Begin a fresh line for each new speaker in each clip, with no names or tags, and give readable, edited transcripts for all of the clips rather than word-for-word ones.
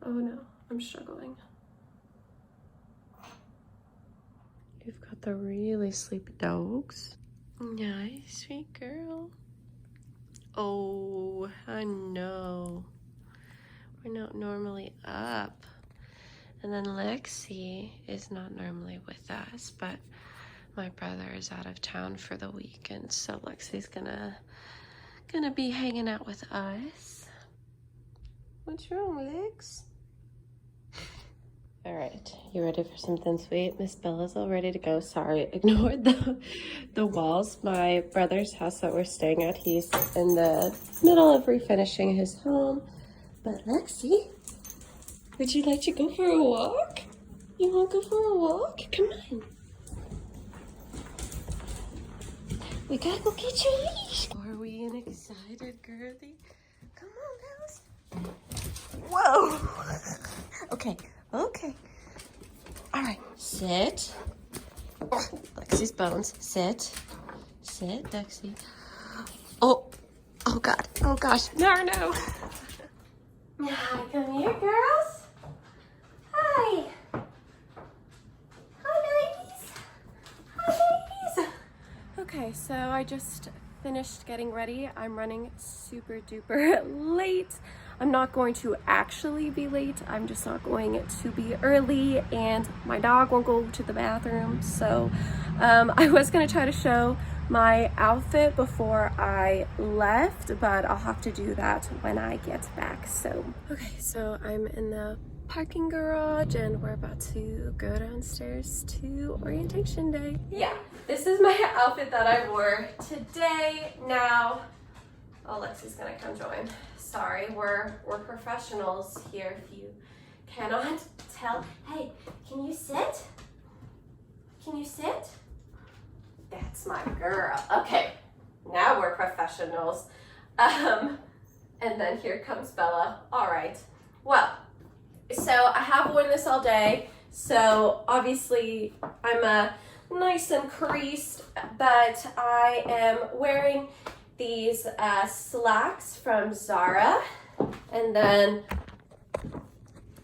Oh no, I'm struggling. You've got the really sleepy dogs. Nice, sweet girl. Oh, I know. We're not normally up. And then Lexi is not normally with us, but my brother is out of town for the weekend, so Lexi's gonna be hanging out with us. What's wrong, Lex? All right, you ready for something sweet? Miss Bella's all ready to go. Sorry, ignored the walls. My brother's house that we're staying at, he's in the middle of refinishing his home. But Lexi, would you like to go for a walk? You want to go for a walk? Come on. We gotta go get your leash. Are we an excited girly? Come on, girls. Whoa. Okay. Okay. All right. Sit. Oh, Lexi's bones. Sit. Sit, Lexi. Oh. Oh, God. Oh, gosh. No. Hi, come here, girls. Hi. Hi, ladies. Hi, ladies. Okay, so I just finished getting ready. I'm running super duper late. I'm not going to actually be late. I'm just not going to be early, and my dog won't go to the bathroom. So I was gonna try to show my outfit before I left, but I'll have to do that when I get back. So, okay, so I'm in the parking garage and we're about to go downstairs to orientation day. Yeah, this is my outfit that I wore today. Now, Lexi's gonna come join. Sorry, we're professionals here if you cannot tell. Hey, can you sit? Can you sit? That's my girl. Okay, now we're professionals. And then here comes Bella. All right, well, so I have worn this all day. So obviously I'm nice and creased, but I am wearing these slacks from Zara, and then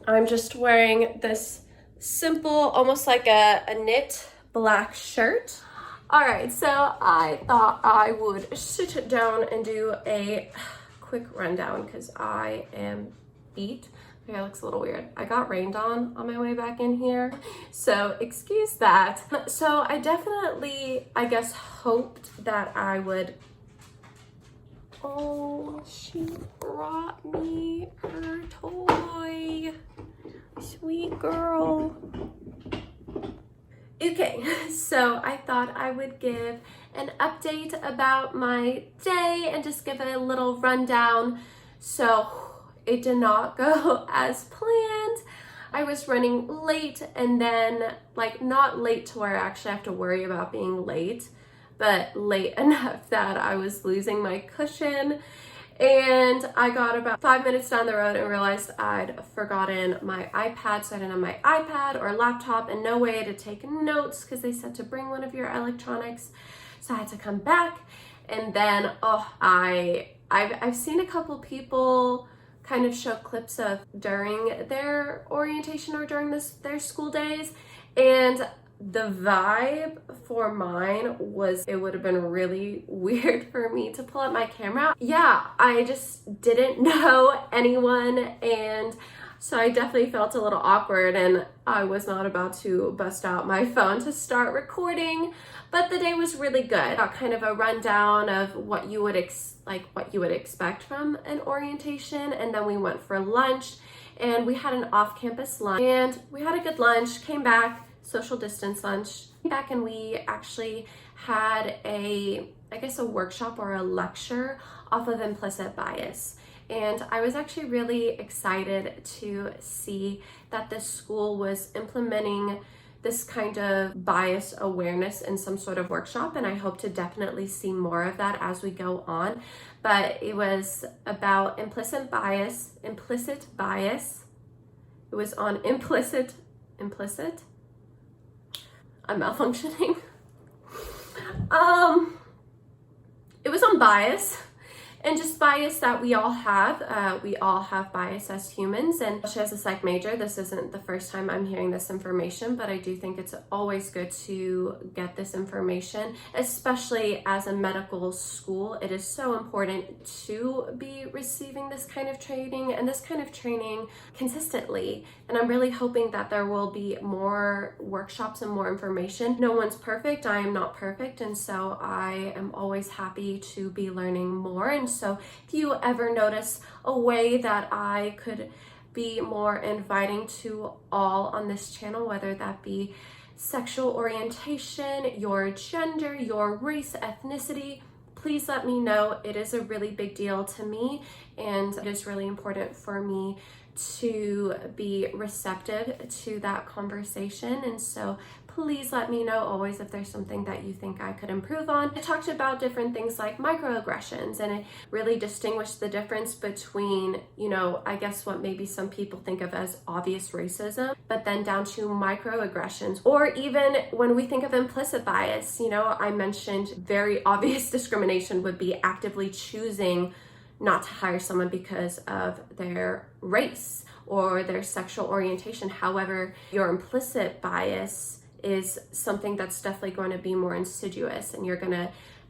I'm just wearing this simple, almost like a knit black shirt. All right, so I thought I would sit down and do a quick rundown because I am beat. My hair looks a little weird. I got rained on my way back in here, so excuse that. So I definitely, I guess, hoped that I would. Oh, she brought me her toy. Sweet girl. Okay, so I thought I would give an update about my day and just give a little rundown. So it did not go as planned. I was running late, and then like not late to where I actually have to worry about being late, but late enough that I was losing my cushion. And I got about 5 minutes down the road and realized I'd forgotten my iPad. So I didn't have my iPad or laptop and no way to take notes because they said to bring one of your electronics. So I had to come back. And then, I've seen a couple people kind of show clips of during their orientation or during their school days. And the vibe for mine was, it would have been really weird for me to pull up my camera. Yeah, I just didn't know anyone, and so I definitely felt a little awkward, and I was not about to bust out my phone to start recording. But the day was really good. Got kind of a rundown of what you would expect from an orientation, and then we went for lunch, and we had an off-campus lunch, and we had a good lunch. Came back, social distance lunch, back, and we actually had a workshop or a lecture off of implicit bias. And I was actually really excited to see that this school was implementing this kind of bias awareness in some sort of workshop, and I hope to definitely see more of that as we go on. But it was about implicit bias. It was on implicit. I'm malfunctioning. It was on bias, and just bias that we all have. We all have bias as humans, and she has a psych major. This isn't the first time I'm hearing this information, but I do think it's always good to get this information, especially as a medical school. It is so important to be receiving this kind of training and this kind of training consistently. And I'm really hoping that there will be more workshops and more information. No one's perfect. I am not perfect. And so I am always happy to be learning more. And so if you ever notice a way that I could be more inviting to all on this channel, whether that be sexual orientation, your gender, your race, ethnicity, please let me know. It is a really big deal to me, and it is really important for me to be receptive to that conversation. And so please let me know always if there's something that you think I could improve on. I talked about different things like microaggressions, and it really distinguished the difference between, you know, I guess what maybe some people think of as obvious racism, but then down to microaggressions, or even when we think of implicit bias. You know, I mentioned very obvious discrimination would be actively choosing not to hire someone because of their race or their sexual orientation. However, your implicit bias is something that's definitely going to be more insidious, and you're going to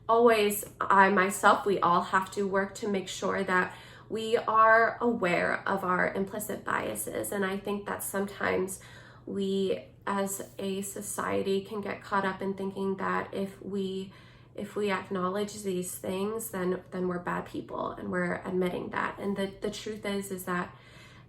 always, I myself, we all have to work to make sure that we are aware of our implicit biases. And I think that sometimes we as a society can get caught up in thinking that if we acknowledge these things, then we're bad people, and we're admitting that. And the truth is that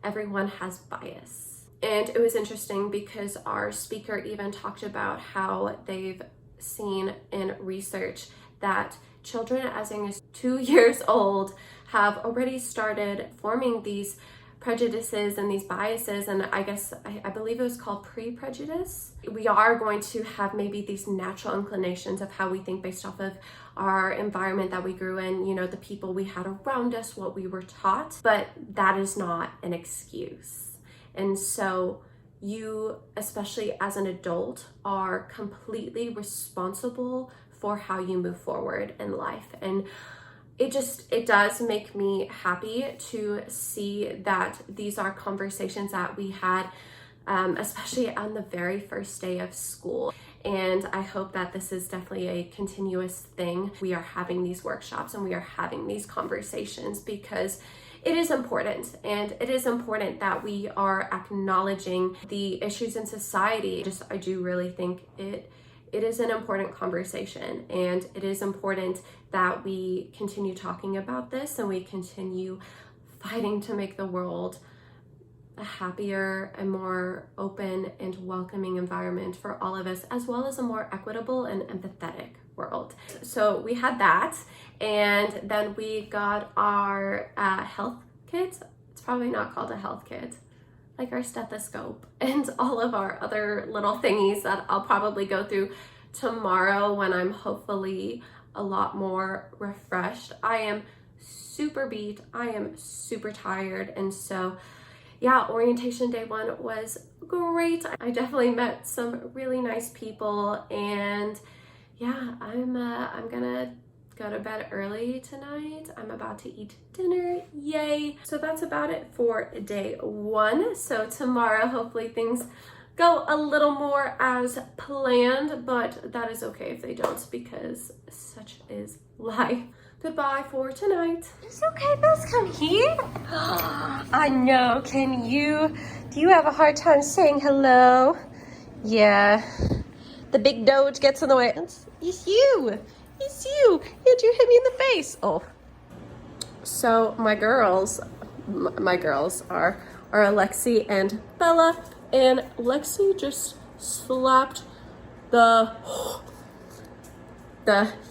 everyone has bias. And it was interesting because our speaker even talked about how they've seen in research that children as young as 2 years old have already started forming these prejudices and these biases, and I believe it was called pre-prejudice. We are going to have maybe these natural inclinations of how we think based off of our environment that we grew in, you know, the people we had around us, what we were taught, but that is not an excuse. And so you, especially as an adult, are completely responsible for how you move forward in life. And it does make me happy to see that these are conversations that we had, especially on the very first day of school. And I hope that this is definitely a continuous thing. We are having these workshops and we are having these conversations because it is important, and it is important that we are acknowledging the issues in society. I do really think it is an important conversation, and it is important that we continue talking about this and we continue fighting to make the world a happier and more open and welcoming environment for all of us, as well as a more equitable and empathetic world. So we had that, and then we got our health kit. It's probably not called a health kit, like our stethoscope and all of our other little thingies that I'll probably go through tomorrow when I'm hopefully a lot more refreshed. I am super beat, I am super tired, and so yeah, orientation day 1 was great. I definitely met some really nice people, and yeah, I'm gonna go to bed early tonight. I'm about to eat dinner, yay. So that's about it for day 1. So tomorrow, hopefully things go a little more as planned, but that is okay if they don't, because such is life. Goodbye for tonight.
It's okay, Bess, come here. I know, do you have a hard time saying hello? Yeah, the big Doge gets in the way. It's you, and you hit me in the face. Oh.
So my girls are Alexi and Bella, and Lexi just slapped the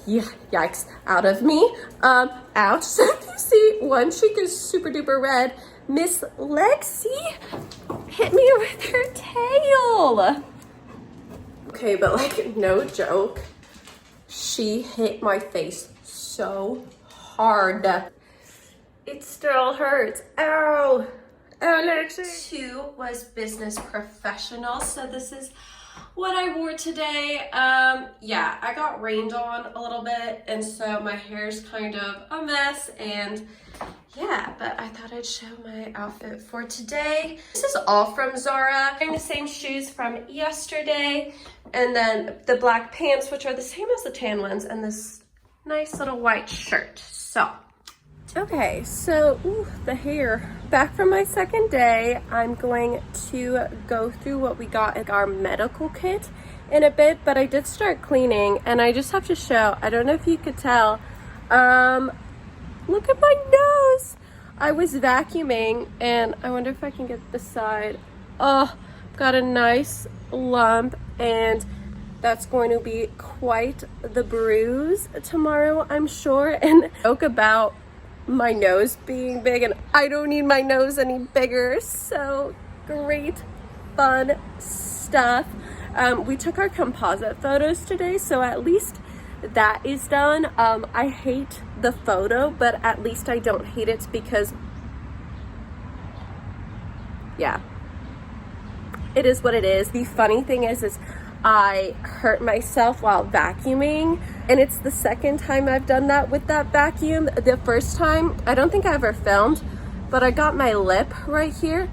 yikes out of me. Ouch. So you see, one cheek is super duper red. Miss Lexi hit me with her tail. Okay, but like, no joke, she hit my face so hard. It still hurts. Ow. Oh, Lexi.
2 was business professional, so this is what I wore today. Yeah, I got rained on a little bit, and so my hair's kind of a mess, and yeah, but I thought I'd show my outfit for today. This is all from Zara. I'm wearing the same shoes from yesterday, and then the black pants, which are the same as the tan ones, and this nice little white shirt. So, okay, so the hair. Back from my second day, I'm going to go through what we got in our medical kit in a bit, but I did start cleaning, and I just have to show, I don't know if you could tell, look at my nose. I was vacuuming, and I wonder if I can get the side. Oh, got a nice lump, and that's going to be quite the bruise tomorrow, I'm sure. And joke about my nose being big, and I don't need my nose any bigger. So great fun stuff. We took our composite photos today, so at least that is done. I hate the photo, but at least I don't hate it because, yeah, it is what it is. The funny thing is I hurt myself while vacuuming, and it's the second time I've done that with that vacuum. The first time, I don't think I ever filmed, but I got my lip right here,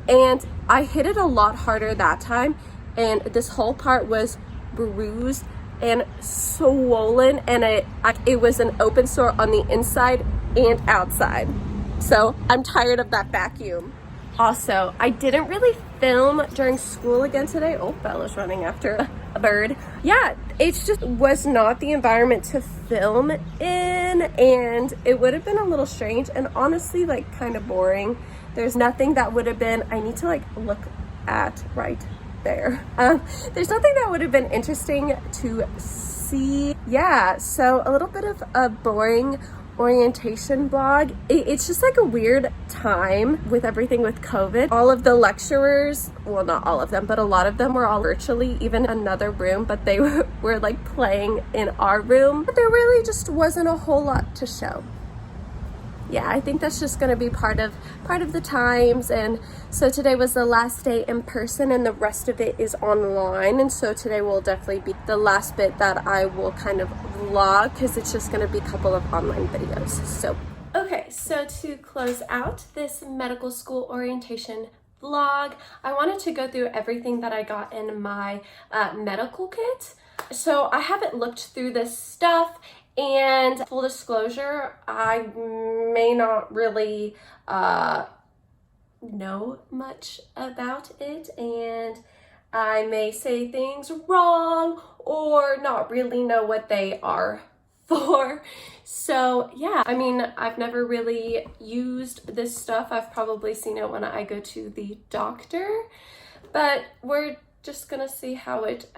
and I hit it a lot harder that time, and this whole part was bruised and swollen, and it was an open sore on the inside and outside. So I'm tired of that vacuum. Also, I didn't really film during school again today. Oh, Bella's running after a bird. Yeah, it just was not the environment to film in, and it would have been a little strange and honestly like kind of boring. There's nothing that would have been, I need to like look at right there. There's nothing that would have been interesting to see. Yeah, so a little bit of a boring orientation vlog. It's just like a weird time with everything with COVID. All of the lecturers, well, not all of them, but a lot of them were all virtually, even another room, but they were like playing in our room. But there really just wasn't a whole lot to show. Yeah, I think that's just gonna be part of the times. And so today was the last day in person, and the rest of it is online. And so today will definitely be the last bit that I will kind of vlog, because it's just gonna be a couple of online videos. So okay, so to close out this medical school orientation vlog, I wanted to go through everything that I got in my medical kit. So I haven't looked through this stuff, and full disclosure, I may not really know much about it, and I may say things wrong or not really know what they are for. So yeah, I mean, I've never really used this stuff. I've probably seen it when I go to the doctor, but we're just gonna see how it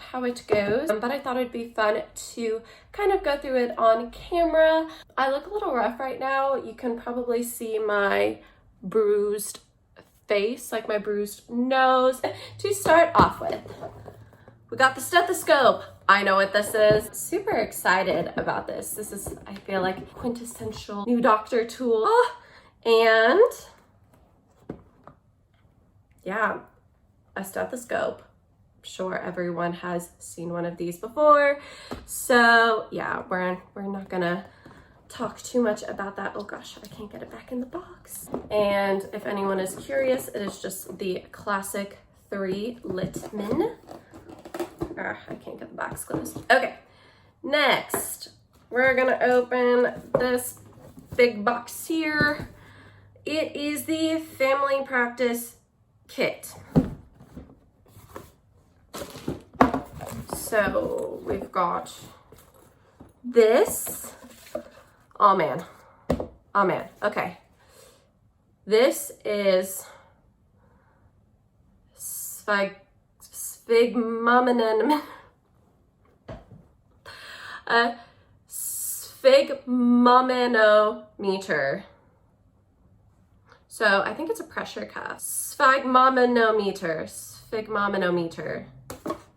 goes. But I thought it'd be fun to kind of go through it on camera. I look a little rough right now. You can probably see my bruised face, like my bruised nose. To start off with, we got the stethoscope. I know what this is. Super excited about this. This is, I feel like, quintessential new doctor tool. And yeah, a stethoscope. Sure, everyone has seen one of these before. So yeah, we're not gonna talk too much about that. Oh gosh, I can't get it back in the box. And if anyone is curious, it is just the classic 3 Littmann. I can't get the box closed. Okay, next we're gonna open this big box here. It is the family practice kit. So we've got this. Oh man, okay. This is sphygmomanometer. So I think it's a pressure cuff. Sphygmomanometer.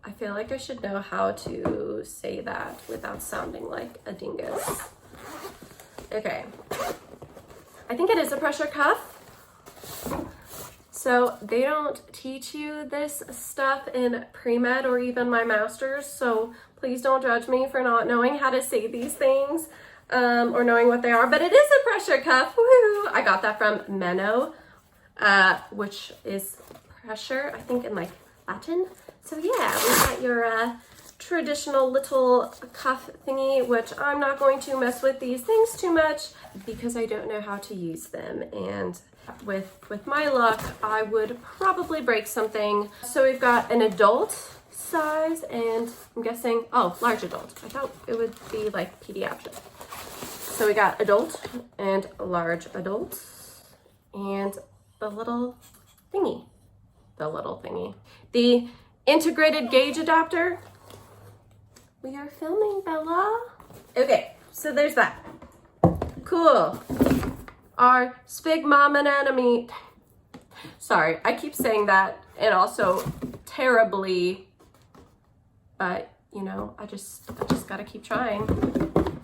I feel like I should know how to say that without sounding like a dingus. Okay. I think it is a pressure cuff.
So they don't teach you this stuff in pre-med or even my master's, so please don't judge me for not knowing how to say these things or knowing what they are, but it is a pressure cuff. Woo! I got that from Meno, which is pressure, I think in like Latin. So yeah, we got your traditional little cuff thingy, which I'm not going to mess with these things too much because I don't know how to use them, and with my luck I would probably break something. So we've got an adult size and I'm guessing, oh, large adult. I thought it would be like pediatric. So we got adult and large adult and the little thingy. The integrated gauge adapter. We are filming, Bella. Okay, so there's that. Cool. Our sphygmomanotomy. Sorry, I keep saying that and also terribly, but you know, I just gotta keep trying.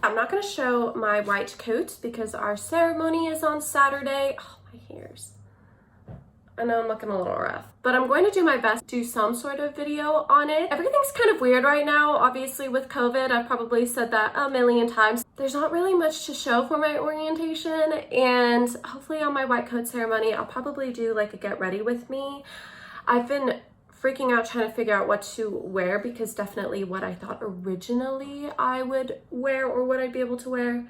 I'm not gonna show my white coat because our ceremony is on Saturday. Oh, my hairs. I know I'm looking a little rough, but I'm going to do my best to do some sort of video on it. Everything's kind of weird right now, obviously with COVID. I've probably said that a million times. There's not really much to show for my orientation, and hopefully on my white coat ceremony, I'll probably do like a get ready with me. I've been freaking out trying to figure out what to wear because definitely what I thought originally I would wear or what I'd be able to wear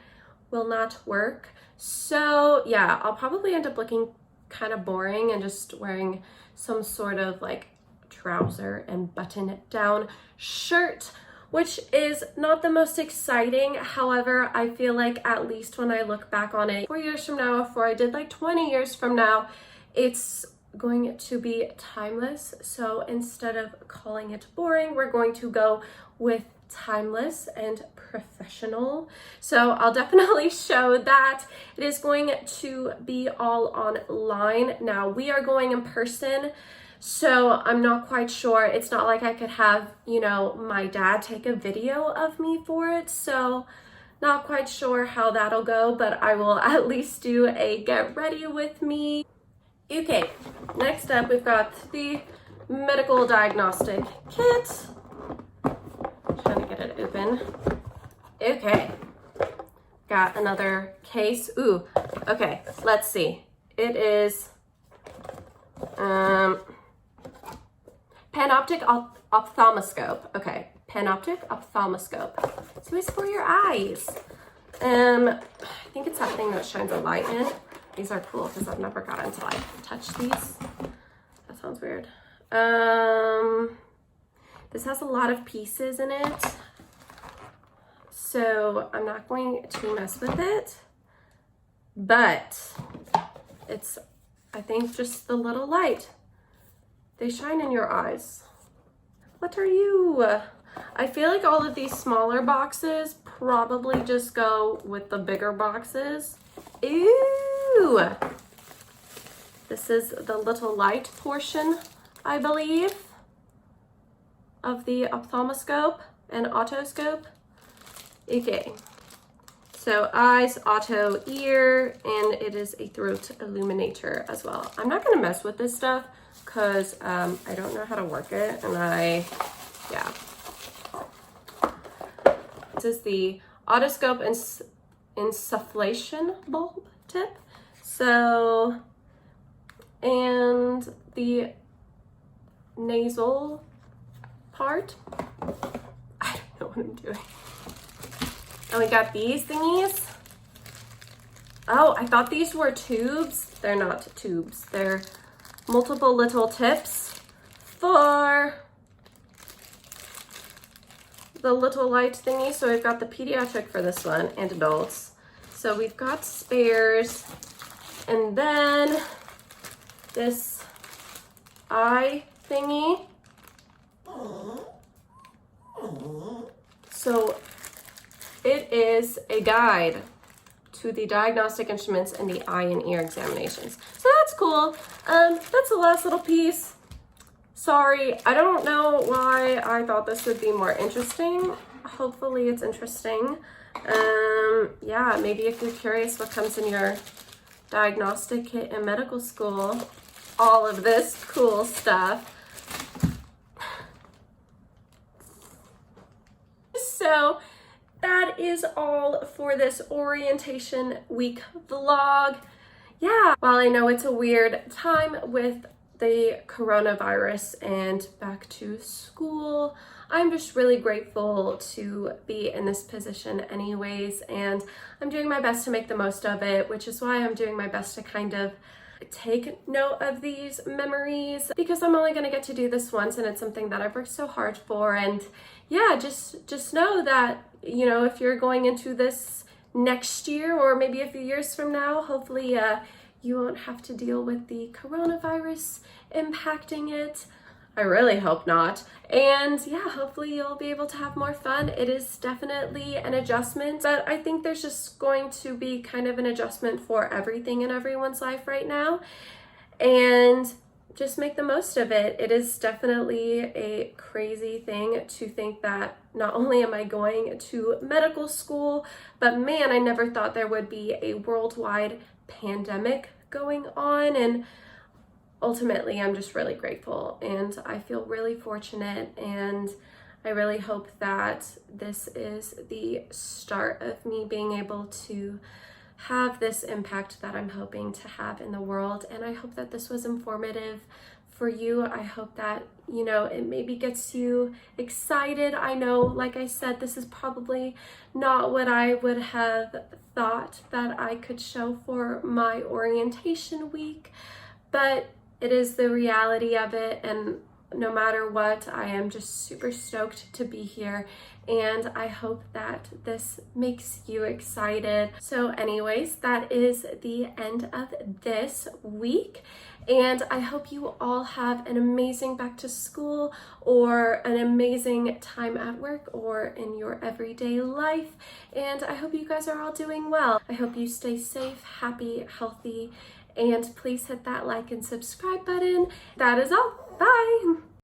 will not work. So yeah, I'll probably end up looking kind of boring and just wearing some sort of like trouser and button down shirt, which is not the most exciting. However, I feel like at least when I look back on it 4 years from now, or I did like 20 years from now, it's going to be timeless. So instead of calling it boring, we're going to go with timeless and professional. So I'll definitely show that. It is going to be all online. Now we are going in person, so I'm not quite sure. It's not like I could have, you know, my dad take a video of me for it. So not quite sure how that'll go, but I will at least do a get ready with me. Okay, next up we've got the medical diagnostic kit. Trying to get it open. Okay, got another case. Ooh, okay, let's see. It is panoptic ophthalmoscope. Okay, panoptic ophthalmoscope. So it's for your eyes. I think it's that thing that shines a light in. These are cool because I've never gotten to like touch these. That sounds weird. This has a lot of pieces in it, so I'm not going to mess with it, but it's, I think, just the little light. They shine in your eyes. What are you? I feel like all of these smaller boxes probably just go with the bigger boxes. Ooh! This is the little light portion, I believe, of the ophthalmoscope and otoscope. Okay, so eyes, auto, ear, and it is a throat illuminator as well. I'm not gonna mess with this stuff because I don't know how to work it, and yeah. This is the otoscope and insufflation bulb tip. So, and the nasal part. I don't know what I'm doing. And we got these thingies. Oh, I thought these were tubes. They're not tubes. They're multiple little tips for the little light thingy. So we've got the pediatric for this one and adults. So we've got spares. And then this eye thingy. So it is a guide to the diagnostic instruments and the eye and ear examinations. So that's cool. That's the last little piece. Sorry, I don't know why I thought this would be more interesting. Hopefully it's interesting. Yeah, maybe if you're curious what comes in your diagnostic kit in medical school. all of this cool stuff. So that is all for this orientation week vlog. Yeah, while I know it's a weird time with the coronavirus and back to school, I'm just really grateful to be in this position anyways, and I'm doing my best to make the most of it, which is why I'm doing my best to kind of take note of these memories, because I'm only going to get to do this once and it's something that I've worked so hard for. And yeah, just know that, you know, if you're going into this next year or maybe a few years from now, hopefully you won't have to deal with the coronavirus impacting it. I really hope not. And yeah, hopefully you'll be able to have more fun. It is definitely an adjustment, but I think there's just going to be kind of an adjustment for everything in everyone's life right now. And just make the most of it. It is definitely a crazy thing to think that not only am I going to medical school, but man, I never thought there would be a worldwide pandemic going on. And ultimately, I'm just really grateful and I feel really fortunate, and I really hope that this is the start of me being able to have this impact that I'm hoping to have in the world. And I hope that this was informative for you. I hope that, you know, it maybe gets you excited. I know, like I said, this is probably not what I would have thought that I could show for my orientation week, but it is the reality of it, and no matter what, I am just super stoked to be here, and I hope that this makes you excited. So anyways, that is the end of this week, and I hope you all have an amazing back to school or an amazing time at work or in your everyday life, and I hope you guys are all doing well. I hope you stay safe, happy, healthy, and please hit that like and subscribe button. That is all. Bye!